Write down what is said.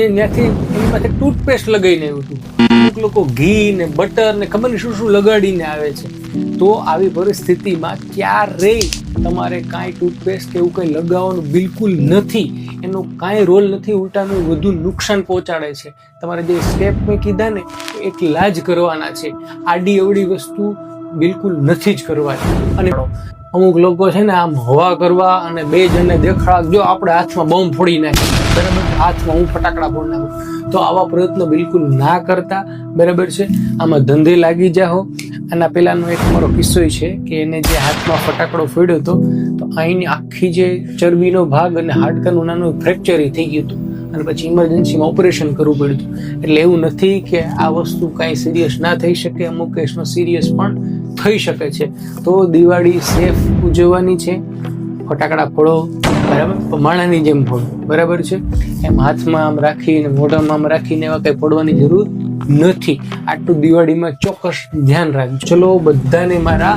ત્યાંથી એની માથે ટૂથપેસ્ટ લગાવીને આવ્યું હતું. અમુક લોકો ઘી ને બટર ને ખબર નહીં શું શું લગાડીને આવે છે. તો આવી પરિસ્થિતિમાં ક્યારેય તમારે કાંઈ ટૂથપેસ્ટ કે એવું કંઈ લગાવવાનું બિલકુલ નથી. એનો કાંઈ રોલ નથી, ઉલટાનું વધુ નુકસાન પહોંચાડે છે. તમારે જે સ્ટેપ મેં કીધા ને એટલા જ કરવાના છે. આડી અવડી વસ્તુ બિલકુલ નથી જ કરવાની. અને અમુક લોકો છે ને આમ હવા કરવા અને બે જણને દેખાડ, જો આપણે હાથમાં બોમ્બ ફોડી નાખીએ, બરાબર, હાથમાં હું ફટાકડા ફોડી નાખું, તો આવા પ્રયત્નો બિલકુલ ના કરતા, બરાબર છે. આમાં ધંધે લાગી જાઓ. આના પહેલાંનો એક મારો કિસ્સો છે કે એને જે હાથમાં ફટાકડો ફોડ્યો હતો તો અહીંની આખી જે ચરબીનો ભાગ અને હાડકાનું નાનું ફ્રેક્ચર થઈ ગયું હતું અને પછી ઇમરજન્સીમાં ઓપરેશન કરવું પડ્યું હતું. એટલે એવું નથી કે આ વસ્તુ કાંઈ સિરિયસ ના થઈ શકે, અમુક કેસમાં સિરિયસ પણ થઈ શકે છે. તો દિવાળી સેફ ઉજવવાની છે. ફટાકડા ફોડો, બરાબર, માણાની જેમ ફોડો, બરાબર છે. એમ હાથમાં આમ રાખીને મોઢામાં આમ રાખીને એવા કંઈ ફોડવાની જરૂર નથી. આટલું દિવાળીમાં ચોક્કસ ધ્યાન રાખજો. ચલો, બધાને મારા